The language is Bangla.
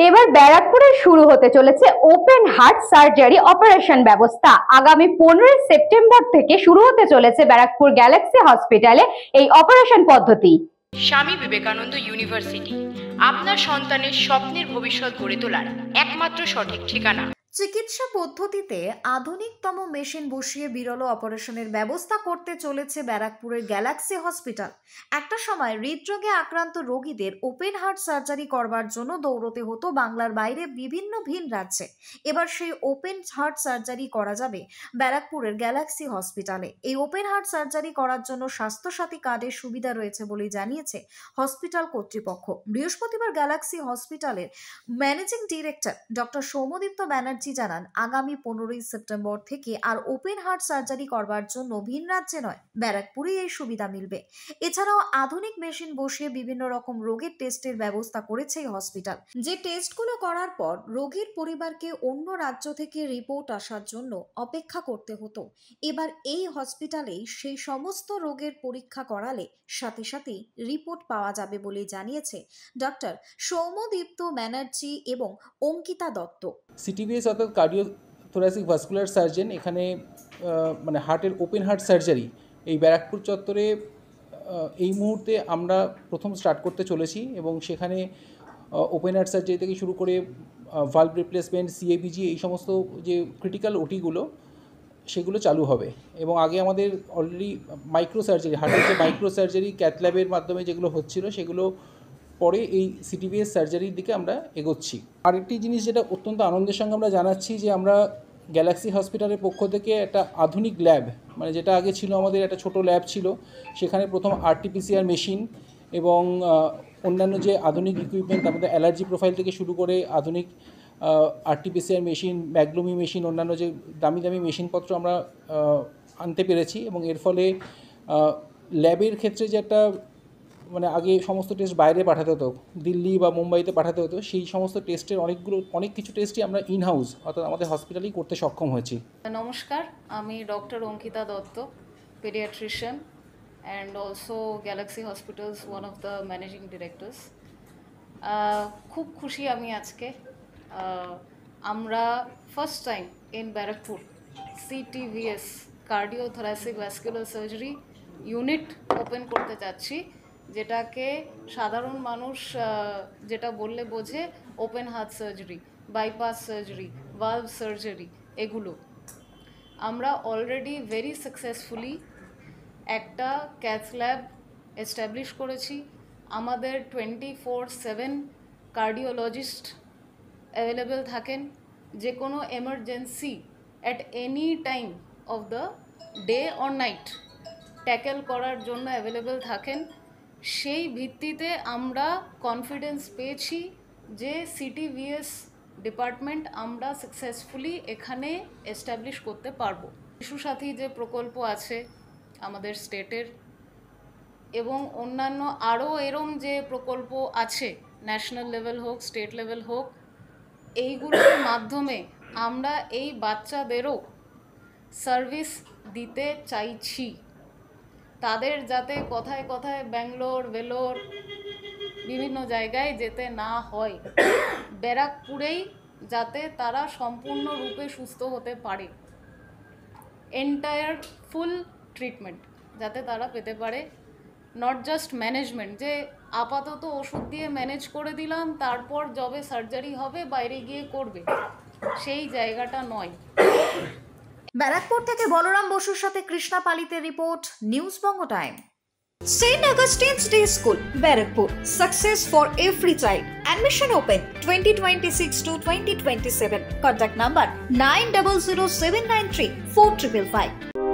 এবার ব্যারাকপুরে শুরু হতে চলেছে ওপেন হার্ট সার্জারি অপারেশন ব্যবস্থা। আগামী 15 সেপ্টেম্বর থেকে শুরু হতে চলেছে ব্যারাকপুর গ্যালাক্সি হসপিটালে এই অপারেশন পদ্ধতি। স্বামী বিবেকানন্দ ইউনিভার্সিটি, আপনার সন্তানের স্বপ্নের ভবিষ্যৎ গড়ে তোলার একমাত্র সঠিক ঠিকানা। চিকিৎসা পদ্ধতিতে আধুনিকতম মেশিন বসিয়ে বিরল অপারেশনের ব্যবস্থা করতে চলেছে ব্যারাকপুরের গ্যালাক্সি হসপিটাল। একটা সময় হৃদরোগে আক্রান্ত রোগীদের ওপেন হার্ট সার্জারি করবার জন্য দৌড়তে হতো বাংলার বাইরে বিভিন্ন ভিন রাজ্যে। এবার সেই ওপেন হার্ট সার্জারি করা যাবে ব্যারাকপুরের গ্যালাক্সি হসপিটালে। এই ওপেন হার্ট সার্জারি করার জন্য স্বাস্থ্যসাথী কার্ডের সুবিধা রয়েছে বলে জানিয়েছে হসপিটাল কর্তৃপক্ষ। বৃহস্পতিবার গ্যালাক্সি হসপিটালের ম্যানেজিং ডিরেক্টর ডক্টর সৌম্যদীপ্ত ব্যানার্জি জানান, আগামী 15 সেপ্টেম্বর থেকে আর ওপেন হার্ট সার্জারি করবার জন্য ভিন রাজ্যে নয়, ব্যারাকপুরে এই সুবিধা মিলবে। এছাড়াও আধুনিক মেশিন বসিয়ে বিভিন্ন রকম রোগের টেস্টের ব্যবস্থা করেছে এই হসপিটাল। যে টেস্টগুলো করার পর রোগীর পরিবারকে অন্য রাজ্য থেকে রিপোর্ট আসার জন্য অপেক্ষা করতে হতো, এবার এই হসপিটালেই সেই সমস্ত রোগের পরীক্ষা করালে সাথে সাথেই রিপোর্ট পাওয়া যাবে বলে জানিয়েছে ডক্টর সৌম্যদীপ্ত ব্যানার্জি এবং অঙ্কিতা দত্ত। সিটিভিএস অর্থাৎ কার্ডিও থোরাসিক ভাস্কুলার সার্জন এখানে মানে হার্টের ওপেন হার্ট সার্জারি এই ব্যারাকপুর চত্বরে এই মুহূর্তে আমরা প্রথম স্টার্ট করতে চলেছি এবং সেখানে ওপেন হার্ট সার্জারি থেকে শুরু করে ভালভ রিপ্লেসমেন্ট, সিএবিজি এই সমস্ত যে ক্রিটিক্যাল ওটিগুলো সেগুলো চালু হবে। এবং আগে আমাদের অলরেডি মাইক্রো সার্জারি, হার্টের যে মাইক্রো সার্জারি ক্যাথল্যাবের মাধ্যমে যেগুলো হচ্ছিল সেগুলো পরে এই সিটিভিএস সার্জারির দিকে আমরা এগোচ্ছি। আরেকটি জিনিস যেটা অত্যন্ত আনন্দের সঙ্গে আমরা জানাচ্ছি যে আমরা গ্যালাক্সি হসপিটালের পক্ষ থেকে একটা আধুনিক ল্যাব, মানে যেটা আগে ছিল আমাদের একটা ছোট ল্যাব ছিল, সেখানে প্রথম আরটিপিসিআর মেশিন এবং অন্যান্য যে আধুনিক ইকুইপমেন্ট, আমাদের অ্যালার্জি প্রোফাইল থেকে শুরু করে আধুনিক আরটিপিসিআর মেশিন, ম্যাগলুমি মেশিন, অন্যান্য যে দামি দামি মেশিনপত্র আমরা আনতে পেরেছি। এবং এর ফলে ল্যাবের ক্ষেত্রে যে একটা মানে আগে সমস্ত টেস্ট বাইরে পাঠাতে হতো, দিল্লি বা মুম্বাইতে পাঠাতে হতো, সেই সমস্ত টেস্টের অনেক কিছু টেস্টই আমরা ইন হাউস অর্থাৎ আমাদের হসপিটালেই করতে সক্ষম হয়েছি। নমস্কার, আমি doctor Ankita Dutta, paediatrician and also Galaxy hospitals one of the managing directors. খুব খুশি আমি আজকে। আমরা first time in Barrackpore CTVS cardio thoracic vascular surgery unit open করতে যাচ্ছি, যেটাকে সাধারণ মানুষ যেটা বললে বোঝে open heart surgery, bypass surgery, valve surgery. এগুলো আমরা অলরেডি ভেরি সাকসেসফুলি একটা ক্যাথ ল্যাব এস্টাবলিশ করেছি। আমাদের 24/7 কার্ডিওলজিস্ট অ্যাভেলেবেল থাকেন, যে কোনো emergency at any time of the day or night tackle করার জন্য অ্যাভেলেবেল থাকেন। সেই ভিত্তিতে আমরা কনফিডেন্স পেয়েছি যে সিটিভিএস ডিপার্টমেন্ট আমরা সাকসেসফুলি এখানে এস্টাবলিশ করতে পারবো। শিশুসাথী যে প্রকল্প আছে আমাদের স্টেটের এবং অন্যান্য আরও এরম যে প্রকল্প আছে, ন্যাশনাল লেভেল হোক, স্টেট লেভেল হোক, এইগুলোর মাধ্যমে আমরা এই বাচ্চাদেরও সার্ভিস দিতে চাইছি। তাদের যাতে কথায় কথায় ব্যাঙ্গালোর, ভেলোর বিভিন্ন জায়গায় যেতে না হয়, ব্যারাকপুরেই যাতে তারা সম্পূর্ণরূপে সুস্থ হতে পারে, এন্টায়ার ফুল ট্রিটমেন্ট যাতে তারা পেতে পারে। নট জাস্ট ম্যানেজমেন্ট, যে আপাতত ওষুধ দিয়ে ম্যানেজ করে দিলাম, তারপর যবে সার্জারি হবে বাইরে গিয়ে করবে, সেই জায়গাটা নয়। ব্যারাকপুর থেকে বলরাম বসুর সাথে Krishna পালিতের report, news Banga time. St. Augustine's Day School, Barakpur. Success for every child. Admission open 2026 to 2027. Contact number 900793 4555.